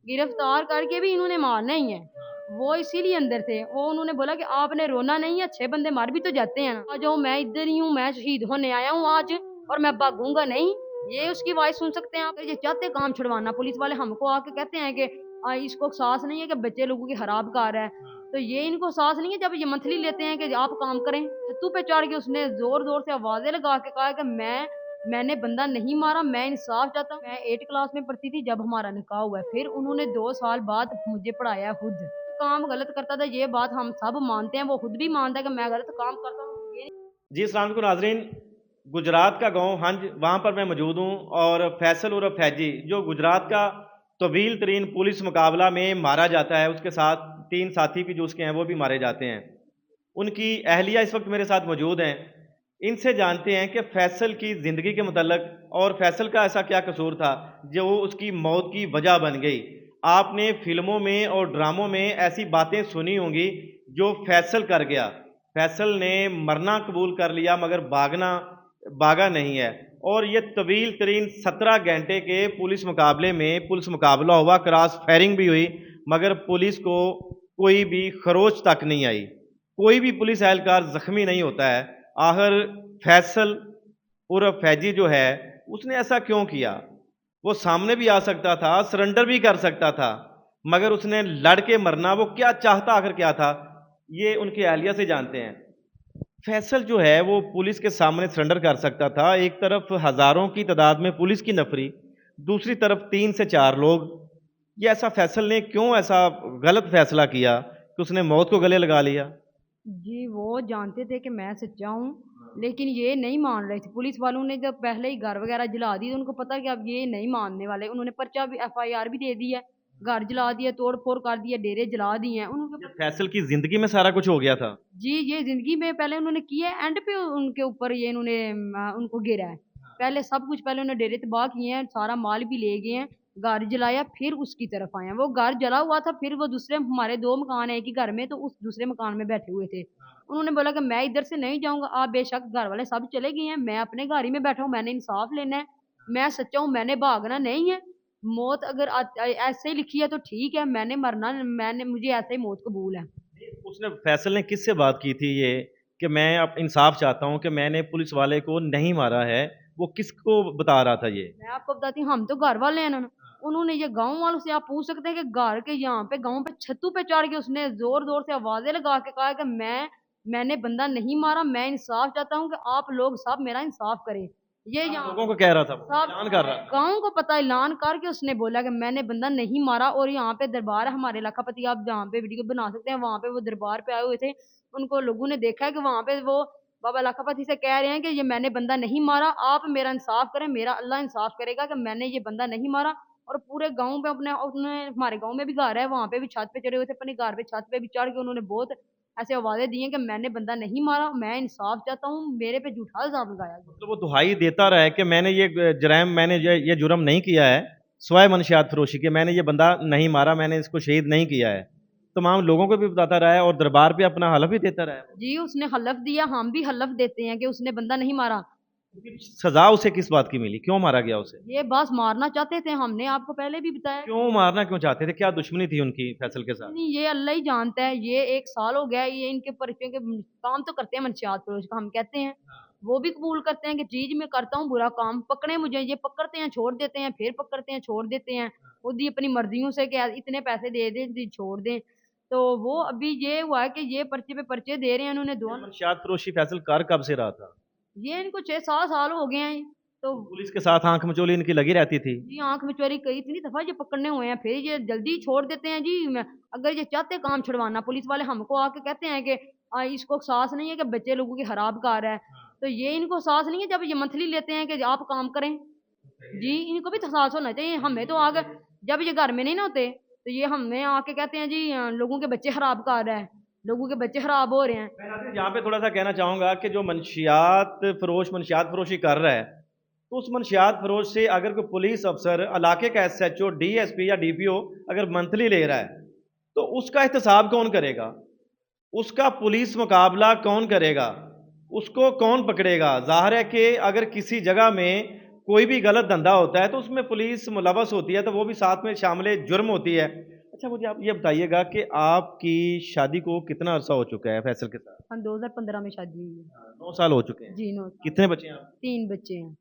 गिरफ्तार करके भी इन्होंने मारना ही है। वो इसीलिए अंदर थे। वो उन्होंने बोला कि आपने रोना नहीं है, 6 बंदे मर भी तो जाते हैं ना। आ जाओ, मैं इधर ही हूँ, मैं शहीद होने आया हूँ आज और मैं भागूंगा नहीं। ये उसकी वॉइस सुन सकते हैं आप। ये चाहते हैं काम छुड़वाना। पुलिस वाले हमको आके कहते हैं कि इसको एहसास नहीं है कि बच्चे लोगों की खराब कार है। तो ये इनको एहसास नहीं है जब ये मंथली लेते हैं कि आप काम करें। छत्तू पे चढ़ के उसने जोर जोर से आवाजें लगा के कहा कि मैंने बंदा नहीं मारा, मैं इंसाफ चाहता हूँ। मैं 8 क्लास में पढ़ती थी जब हमारा निकाह हुआ है। फिर उन्होंने 2 साल बाद मुझे पढ़ाया खुद। काम गलत करता था, ये बात हम सब मानते हैं। वो खुद भी मानता है कि मैं गलत काम करता हूँ। ये जी अस्सलाम वालेकुम नाजरीन। गुजरात का गांव हंज, वहाँ पर मैं मौजूद हूँ और फैसल उर्फ फैजी जो गुजरात का तवील तरीन पुलिस मुकाबला में मारा जाता है, उसके साथ 3 साथी भी जो उसके हैं वो भी मारे जाते हैं। उनकी अहलिया इस वक्त मेरे साथ मौजूद हैं। इनसे जानते हैं कि फैसल की ज़िंदगी के मुतल्लक और फैसल का ऐसा क्या कसूर था जो उसकी मौत की वजह बन गई। आपने फिल्मों में और ड्रामों में ऐसी बातें सुनी होंगी जो फैसल कर गया। फैसल ने मरना कबूल कर लिया मगर भागा नहीं है। और ये तवील तरीन 17 घंटे के पुलिस मुकाबला हुआ, क्रॉस फायरिंग भी हुई, मगर पुलिस को कोई भी खरोच तक नहीं आई, कोई भी पुलिस एहलकार जख्मी नहीं होता है। आखिर फैसल उर्फ फैजी जो है उसने ऐसा क्यों किया? वो सामने भी आ सकता था, सरेंडर भी कर सकता था, मगर उसने लड़ के मरना, वो क्या चाहता, आखिर क्या था, ये उनकी अहलिया से जानते हैं। फैसल जो है वो पुलिस के सामने सरेंडर कर सकता था। एक तरफ हजारों की तादाद में पुलिस की नफरी, दूसरी तरफ 3 से 4 लोग। ये ऐसा फैसल ने क्यों ऐसा गलत फैसला किया कि उसने मौत को गले लगा लिया? जी, वो जानते थे कि मैं सच्चा हूँ, लेकिन ये नहीं मान रहे थे। पुलिस वालों ने जब पहले ही घर वगैरह जला दी तो उनको पता कि अब ये नहीं मानने वाले। उन्होंने पर्चा भी, एफआईआर भी दे दी है, घर जला दिया, तोड़ फोड़ कर दिया, डेरे जला दिए हैं। उनको ये फैसल की जिंदगी में सारा कुछ हो गया था। जी, ये जिंदगी में पहले उन्होंने किया है, एंड पे उनके ऊपर ये इन्होंने उनको गिरा है। पहले सब कुछ, पहले उन्होंने डेरे तबाह किए हैं, सारा माल भी ले गए हैं, घर जलाया, फिर उसकी तरफ आए हैं। वो घर जला हुआ था, फिर वो दूसरे, हमारे 2 मकान है एक ही घर में, तो उस दूसरे मकान में बैठे हुए थे। उन्होंने बोला कि मैं इधर से नहीं जाऊंगा। आप बेशक, घर वाले सब चले गए हैं, मैं अपने घर ही में बैठा हूँ, मैंने इंसाफ लेना है, मैं सच्चा हूँ, मैंने भागना नहीं है। मौत अगर ऐसे ही लिखी है तो ठीक है, मैंने मरना, मैंने, मुझे ऐसे ही मौत कबूल है। उसने फैसल ने किससे बात की थी ये कि मैं अब इंसाफ चाहता हूं कि मैंने पुलिस वाले को नहीं मारा है? वो किसको बता रहा था ये? मैं आपको बताती हूँ, हम तो घर वाले हैं ना। उन्होंने ये गांव वालों से, आप पूछ सकते हैं कि घर के यहाँ पे, गांव पे छत्तू पे चढ़ के उसने जोर जोर से आवाजें लगा के कहा कि मैंने बंदा नहीं मारा, मैं इंसाफ चाहता हूँ कि आप लोग सब मेरा इंसाफ करें। ये यहाँ लोगों को कह रहा था, वो सब ऐलान कर रहा था। गांव को पता, ऐलान करके उसने बोला कि मैंने बंदा नहीं मारा। और यहाँ पे दरबार है हमारे लखापति, आप जहाँ पे वीडियो बना सकते हैं, वहां पे वो दरबार पे आए हुए थे। उनको लोगों ने देखा है कि वहां पे वो बाबा लखापति से कह रहे हैं कि ये मैंने बंदा नहीं मारा, आप मेरा इंसाफ करें, मेरा अल्लाह इंसाफ करेगा कि मैंने ये बंदा नहीं मारा। और पूरे गांव पे अपने, उन्होंने, हमारे गांव में भी घर है, वहां पे भी छत पे चढ़े हुए थे, अपने घर पे छत पे भी चढ़ के उन्होंने बहुत ऐसे आवाजें दी हैं कि मैंने बंदा नहीं मारा, मैं इंसाफ चाहता हूँ, मेरे पे झूठा इल्जाम लगाया गया। मतलब वो दुहाई देता रहा है कि मैंने ये जराइम, मैंने ये जुर्म नहीं किया है, स्वाय मनशियात फरोशी के, मैंने ये बंदा नहीं मारा, मैंने इसको शहीद नहीं किया है। तमाम लोगों को भी बताता रहा है और दरबार पे अपना हलफ भी देता रहा है। जी, उसने हलफ दिया, हम भी हलफ देते हैं कि उसने बंदा नहीं मारा। सजा उसे किस बात की मिली? क्यों मारा गया उसे? ये बस मारना चाहते थे, हमने आपको पहले भी बताया। क्यों मारना क्यों चाहते थे? क्या दुश्मनी थी उनकी फैसल के साथ? नहीं, ये अल्लाह ही जानता है। ये 1 साल हो गया है, ये इनके परिचयों के काम तो करते हैं मनशियात फरोश का, हम कहते हैं। वो भी कबूल करते हैं कि चीज मैं करता हूँ बुरा काम, पकड़े मुझे, ये पकड़ते हैं छोड़ देते हैं, फिर पकड़ते हैं छोड़ देते हैं, खुद ही अपनी मर्जियों से कि इतने पैसे दे दें जी छोड़ दें। तो वो अभी ये हुआ है कि ये पर्चे पे पर्चे दे रहे हैं उन्होंने ये दोनों। मनशियात फरोशी फैसल कर कब से रहा था? ये इनको 6-7 साल हो गए हैं। तो पुलिस के साथ आंख मचोली इनकी लगी रहती थी। जी, आंख में चोरी कई इतनी दफा ये पकड़ने हुए हैं, फिर ये जल्दी छोड़ देते हैं जी। अगर ये चाहते काम छुड़वाना, पुलिस वाले हमको आके कहते हैं कि इसको एहसास नहीं है कि बच्चे लोगों की खराब कार है। तो ये इनको एहसास नहीं है जब ये मंथली लेते हैं कि आप काम करें। जी, इनको भी तो एहसास होना चाहिए। हमें तो आगे, जब ये घर में नहीं ना होते, तो ये हमें आके कहते हैं जी लोगों के बच्चे खराब कर रहा है, लोगों के बच्चे खराब हो रहे हैं। मैं यहाँ पे थोड़ा सा कहना चाहूंगा कि जो मनशियात फरोशी कर रहा है, तो उस मनशियात फरोश से अगर कोई पुलिस अफसर, इलाके का एसएचओ, डीएसपी या डीपीओ अगर मंथली ले रहा है, तो उसका एहतसाब कौन करेगा? उसका पुलिस मुकाबला कौन करेगा? उसको कौन पकड़ेगा? जाहिर है कि अगर किसी जगह में कोई भी गलत धंधा होता है तो उसमें पुलिस मुलवस होती है, तो वो भी साथ में शामिल जुर्म होती है। अच्छा, मुझे आप ये बताइएगा कि आपकी शादी को कितना अरसा हो चुका है फैसल के साथ? सन 2015 में शादी हुई है। 9 साल हो चुके हैं। जी, 9 साल। कितने बच्चे हैं आप? 3 बच्चे हैं।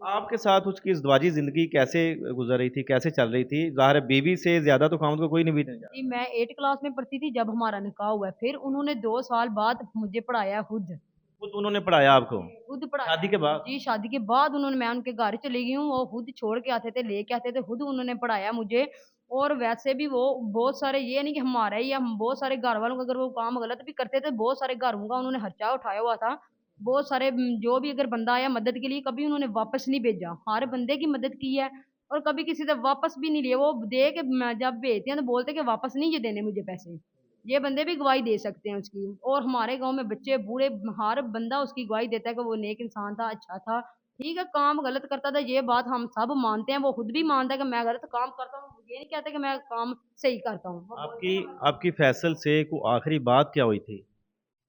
आपके साथ उसकी इज़्दवाजी ज़िंदगी कैसे गुज़र रही थी, कैसे चल रही थी? ज़ाहिर है बीवी से ज़्यादा तो खामद को कोई नहीं बीतने जी, मैं 8 क्लास में पढ़ती थी जब हमारा निकाह हुआ है। फिर उन्होंने 2 साल बाद मुझे पढ़ाया खुद। खुद उन्होंने पढ़ाया आपको? खुद पढ़ाया। शादी के बाद? जी, शादी के बाद उन्होंने मैं उनके घर चली गई हूँ, वो खुद छोड़ के आते थे, लेके आते थे, खुद उन्होंने पढ़ाया मुझे। और वैसे भी वो बहुत सारे, ये नहीं कि हमारा ही, या हम बहुत सारे घर वालों का अगर वो काम गलत भी करते थे, बहुत सारे घरों का उन्होंने खर्चा उठाया हुआ था। बहुत सारे जो भी अगर बंदा आया मदद के लिए, कभी उन्होंने वापस नहीं भेजा। हर बंदे की मदद की है और कभी किसी से वापस भी नहीं लिए। वो दे के जब भेजते हैं तो बोलते हैं कि वापस नहीं ये देने मुझे पैसे। ये बंदे भी गवाही दे सकते हैं उसकी। और हमारे गांव में बच्चे बूढ़े हर बंदा उसकी गवाही देता है कि वो नेक इंसान था, अच्छा था। ठीक है, काम गलत करता था, ये बात हम सब मानते हैं। वो खुद भी मानता है कि मैं गलत काम करता हूँ, ये नहीं कहते कि मैं काम सही करता हूँ। वो बोलते आपकी हैं मैं। आपकी फैसल से को आखिरी बात क्या हुई थी?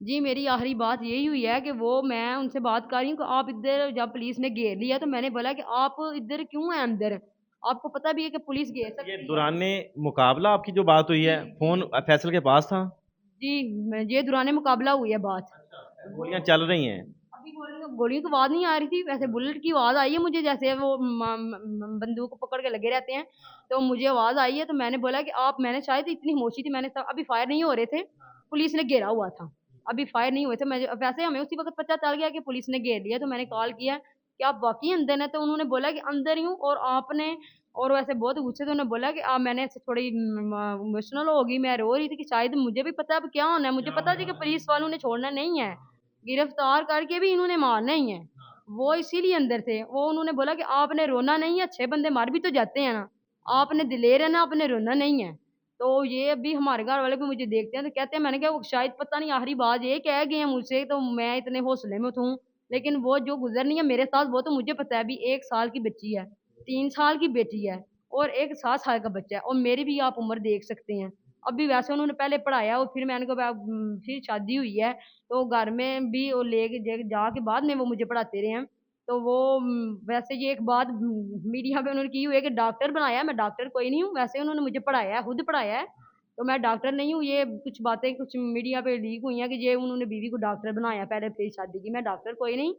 जी, मेरी आखिरी बात यही हुई है कि वो, मैं उनसे बात कर रही हूँ कि आप इधर, जब पुलिस ने घेर लिया तो मैंने बोला कि आप इधर क्यों हैं अंदर? आपको पता भी है कि पुलिस घेर ये सकती है। दौराने मुकाबला आपकी जो बात हुई जी, है, जी। फ़ोन फैसल के पास था? जी, ये दौरान मुकाबला हुई है बात। गोलियाँ चल रही हैं? अभी गोलियों की आवाज़ नहीं आ रही थी, वैसे बुलेट की आवाज़ आई है मुझे, जैसे वो बंदूक पकड़ के लगे रहते हैं। तो मुझे आवाज़ आई है तो मैंने बोला कि आप, मैंने शायद इतनी होशी थी, मैंने अभी फायर नहीं हो रहे थे, पुलिस ने घेरा हुआ था। अभी फायर नहीं हुए थे। मैं वैसे हमें उसी वक़्त पता चल गया कि पुलिस ने घेर लिया, तो मैंने कॉल किया कि आप वाक़ई अंदर हैं? तो उन्होंने बोला कि अंदर ही हूँ। और आपने, और वैसे बहुत गुस्से से उन्होंने बोला कि मैंने ऐसे थोड़ी इमोशनल हो गई, मैं रो रही थी कि शायद मुझे भी पता है अब क्या होना है। मुझे पता था कि पुलिस वालों ने छोड़ना नहीं है, गिरफ्तार करके भी इन्होंने मारना ही है। वो इसीलिए अंदर थे। वो उन्होंने बोला कि आपने रोना नहीं है, अच्छे बंदे मर भी तो जाते हैं ना। आपने दिलेर है ना, आपने रोना नहीं है। तो ये अभी हमारे घर वाले भी मुझे देखते हैं तो कहते हैं, मैंने कहा वो शायद पता नहीं आखिरी बात ये कह गए हैं मुझसे, तो मैं इतने हौसले में हूँ। लेकिन वो जो गुज़र है मेरे साथ, वो तो मुझे पता है। अभी 1 साल की बच्ची है, 3 साल की बेटी है और एक 7 साल का बच्चा है, और मेरी भी आप उम्र देख सकते हैं। अभी वैसे उन्होंने पहले पढ़ाया और फिर मैंने कहा फिर शादी हुई है। तो घर में भी वो लेके जाके बाद में वो मुझे पढ़ाते रहे हैं। तो वो वैसे ये एक बात मीडिया पे उन्होंने की हुई है कि डॉक्टर बनाया है। मैं डॉक्टर कोई नहीं हूँ, वैसे उन्होंने मुझे पढ़ाया है, खुद पढ़ाया है। तो मैं डॉक्टर नहीं हूँ। ये कुछ बातें कुछ मीडिया पे लीक हुई हैं कि ये उन्होंने बीवी को डॉक्टर बनाया पहले फिर शादी की। मैं डॉक्टर कोई नहीं,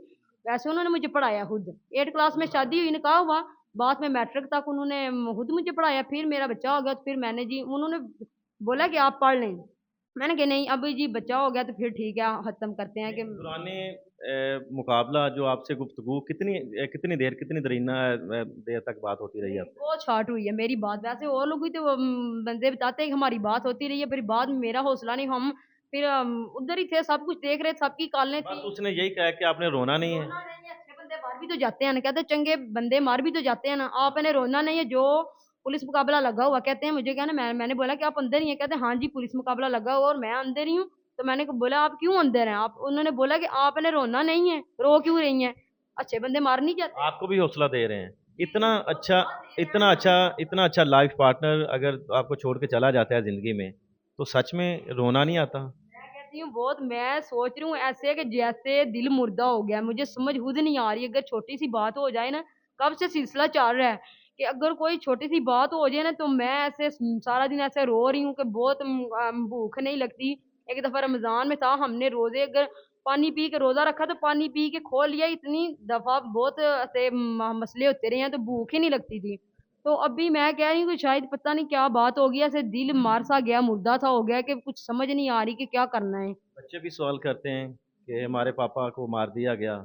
वैसे उन्होंने मुझे पढ़ाया खुद। 8 क्लास में शादी हुई, निकाह हुआ, बाद में मैट्रिक तक उन्होंने खुद मुझे पढ़ाया। फिर मेरा बच्चा हो गया तो फिर मैंने, जी उन्होंने बोला कि आप पढ़ लें। मैंने कहा नहीं, अभी जी बच्चा हो गया तो फिर ठीक है, खत्म करते हैं ये कि। दौराने मुकाबला जो आपसे गुफ्तगू कितनी कितनी देर, कितनी दरीना देर तक बात होती रही आपसे? बहुत शॉर्ट हुई है मेरी बात। वैसे और लोग भी तो बंदे बताते हैं कि हमारी बात होती रही है, फिर बाद में मेरा हौसला नहीं, हम फिर उधर ही थे, सब कुछ देख रहे, सबकी कॉलें बस थी। उसने यही कहा कि आपने रोना नहीं है? रोना नहीं है, अच्छे बंदे मर भी तो जाते हैं ना, कहते हैं, चंगे बंदे मर भी तो जाते हैं ना, आपने रोना नहीं है। जो पुलिस मुकाबला लगा हुआ, कहते हैं मुझे, क्या ना, मैंने बोला कि आप अंदर ही हैं? कहते हैं हाँ जी, पुलिस मुकाबला लगा हुआ और मैं अंदर ही हूँ। तो मैंने बोला आप क्यों अंदर हैं? आप, उन्होंने बोला कि आपने रोना नहीं है, रो क्यों रही हैं? अच्छे बंदे मार नहीं जाते। आपको भी हौसला दे रहे हैं? इतना जी, अच्छा, हौसला दे रहे हैं इतना अच्छा, हमें। इतना अच्छा लाइफ पार्टनर अगर आपको छोड़ के चला जाता है ज़िंदगी में, तो सच में रोना नहीं आता? मैं कहती हूँ बहुत, मैं सोच रही हूँ ऐसे कि जैसे दिल मुर्दा हो गया है। मुझे समझ खुद नहीं आ रही, अगर छोटी सी बात हो जाए ना, कब से सिलसिला चल रहा है कि अगर कोई छोटी सी बात हो जाए ना, तो मैं ऐसे सारा दिन ऐसे रो रही हूँ कि बहुत भूख नहीं लगती। एक दफा रमजान में था, हमने रोजे अगर पानी पी के रोजा रखा तो पानी पी के खो लिया, इतनी दफा बहुत ऐसे मसले होते रहे हैं तो भूख ही नहीं लगती थी। तो अभी मैं कह रही हूँ कि शायद पता नहीं क्या बात हो गई, ऐसे दिल मार सा गया, मुर्दा सा हो गया कि कुछ समझ नहीं आ रही कि क्या करना है। बच्चे भी सवाल करते हैं कि हमारे पापा को मार दिया गया,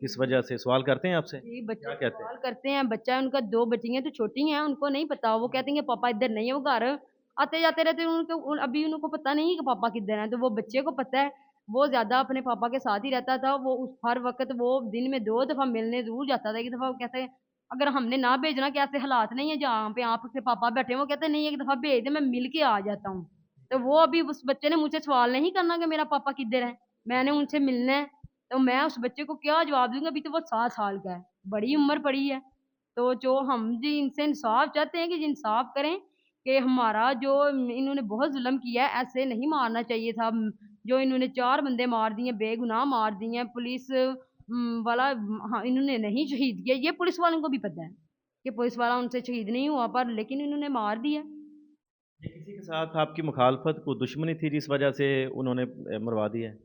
किस वजह से? सवाल करते हैं आपसे? जी, बच्चे क्या कहते हैं? सवाल करते हैं। बच्चा है उनका, 2 बच्चियाँ तो छोटी हैं, उनको नहीं पता। वो कहती हैं पापा इधर नहीं है, वो घर आते जाते रहते हैं। अभी उनको पता नहीं कि पापा किधर हैं। तो वो बच्चे को पता है, वो ज्यादा अपने पापा के साथ ही रहता था। वो उस हर वक्त वो दिन में 2 दफा मिलने जरूर जाता था। एक दफा वो कहते हैं अगर हमने ना भेजना, कि ऐसे हालात नहीं है जहाँ पे आपके पापा बैठे हैं, वो कहते नहीं, एक दफा भेज दे, मैं मिल के आ जाता हूँ। तो वो अभी उस बच्चे ने मुझसे सवाल नहीं करना कि मेरा पापा किधर है, मैंने उनसे मिलना है। तो मैं उस बच्चे को क्या जवाब दूंगी? अभी तो वो 7 साल का है, बड़ी उम्र पड़ी है। तो जो हम जी इनसे इंसाफ चाहते हैं कि जी इंसाफ करें कि हमारा जो इन्होंने बहुत जुल्म किया है, ऐसे नहीं मारना चाहिए था। जो इन्होंने 4 बंदे मार दिए, बेगुनाह मार दिए हैं। पुलिस वाला हाँ इन्होंने नहीं शहीद किया, ये पुलिस वालों को भी पता है कि पुलिस वाला उनसे शहीद नहीं हुआ, पर लेकिन इन्होंने मार दिया। ये किसी के साथ आपकी मुखालफत को दुश्मनी थी जिस वजह से उन्होंने मरवा दिया है?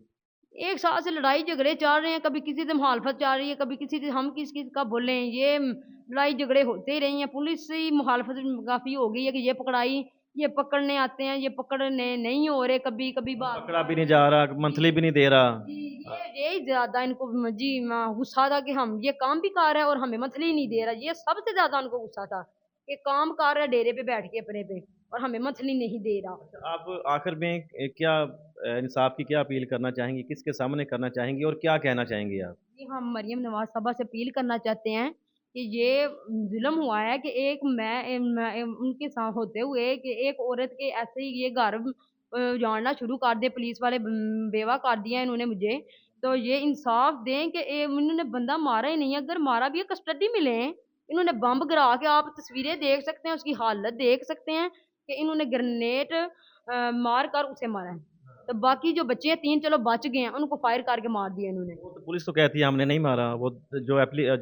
एक साल से लड़ाई झगड़े चल रहे हैं, कभी किसी से मुखालफत चल रही है, कभी किसी से हम किस किस का बोले, ये लड़ाई झगड़े होते ही रही हैं। पुलिस से ही मुखालफत काफी हो गई है कि ये पकड़ाई, ये पकड़ने आते हैं, ये पकड़ने नहीं हो रहे, कभी कभी बात पकड़ा भी नहीं जा रहा, मंथली भी नहीं दे रहा। जी, यही ज्यादा इनको जी गुस्सा था कि हम ये काम भी कर रहे हैं और हमें मंथली नहीं दे रहा। ये सबसे ज्यादा उनको गुस्सा था कि काम कर रहा है डेरे पे बैठ के अपने पे और हमें मंथली नहीं दे रहा। आप आखिर में क्या इंसाफ की क्या अपील करना चाहेंगी, किसके सामने करना चाहेंगी और क्या कहना चाहेंगी आप? जी हम मरियम नवाज साहबा से अपील करना चाहते हैं कि ये जुल्म हुआ है कि एक मैं उनके साथ होते हुए कि एक औरत के ऐसे ही ये घर जानना शुरू कर दे, पुलिस वाले बेवा कर दिया इन्होंने मुझे। तो ये इंसाफ दें कि इन्होंने बंदा मारा ही नहीं है, अगर मारा भी है कस्टडी में लें। इन्होंने बम गिरा के, आप तस्वीरें देख सकते हैं, उसकी हालत देख सकते हैं कि इन्होंने ग्रेनेड मार कर उसे मारा है। तो बाकी जो बच्चे हैं 3 चलो बच गए हैं, उनको फायर करके मार दिया इन्होंने। वो तो पुलिस तो कहती है हमने नहीं मारा, वो जो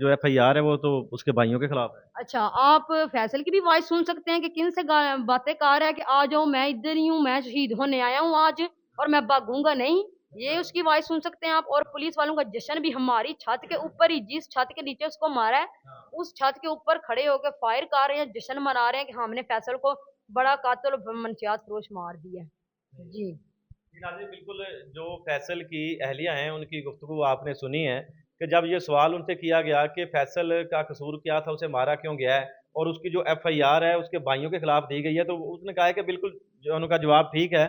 एफआईआर है वो तो उसके भाइयों के खिलाफ है। अच्छा, आप फैसल की भी वॉइस सुन सकते हैं कि किन से बातें कर रहा है कि आ जाओ मैं इधर ही हूँ, मैं शहीद होने आया हूँ आज और मैं भागूंगा नहीं। ये उसकी वॉइस सुन सकते हैं आप। और पुलिस वालों का जश्न भी हमारी छत के ऊपर ही, जिस छत के नीचे उसको मारा है उस छत के ऊपर खड़े होकर फायर कर रहे हैं, जश्न मना रहे हैं कि हमने फैसल को बड़ा कातिल और मनशियात फरोश मार दिया। जी जी नाज़रीन, बिल्कुल जो फैसल की अहलिया हैं उनकी गुफ्तगू आपने सुनी है कि जब ये सवाल उनसे किया गया कि फैसल का कसूर क्या था, उसे मारा क्यों गया है और उसकी जो एफआईआर है उसके भाइयों के खिलाफ दी गई है, तो उसने कहा है कि बिल्कुल जो उनका जवाब ठीक है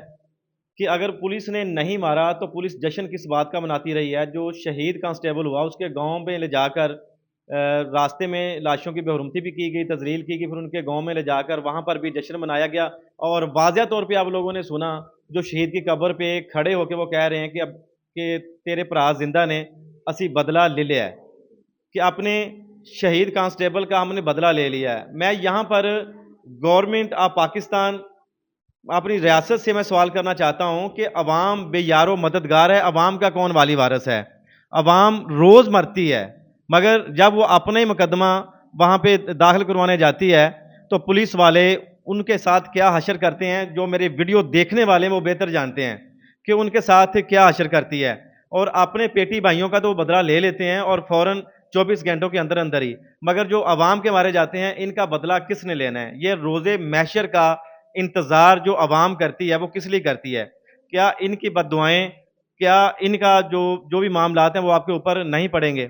कि अगर पुलिस ने नहीं मारा तो पुलिस जश्न किस बात का मनाती रही है। जो शहीद कांस्टेबल हुआ उसके गांव में ले जाकर रास्ते में लाशों की बेहुरमती भी की गई, तजलील की गई, फिर उनके गांव में ले जाकर वहां पर भी जश्न मनाया गया। और वाज़िया तौर पे आप लोगों ने सुना जो शहीद की कब्र पे खड़े होकर वो कह रहे हैं कि अब कि तेरे भरा जिंदा ने असी बदला ले लिया है, कि अपने शहीद कांस्टेबल का हमने बदला ले लिया है। मैं यहाँ पर गवर्नमेंट ऑफ पाकिस्तान अपनी रियासत से मैं सवाल करना चाहता हूं कि अवाम बेयारो मददगार है, अवाम का कौन वाली वारस है? अवाम रोज़ मरती है, मगर जब वो अपना ही मुकदमा वहाँ पे दाखिल करवाने जाती है तो पुलिस वाले उनके साथ क्या हशर करते हैं, जो मेरे वीडियो देखने वाले हैं वो बेहतर जानते हैं कि उनके साथ क्या हशर करती है। और अपने पेटी भाइयों का तो वो बदला ले लेते हैं और फ़ौरन 24 घंटों के अंदर अंदर ही, मगर जो अवाम के मारे जाते हैं इनका बदला किसने लेना है? ये रोज़े महशर का इंतज़ार जो अवाम करती है वो किस लिए करती है? क्या इनकी बद्दुआएं, क्या इनका जो जो भी मामलात हैं वो आपके ऊपर नहीं पड़ेंगे?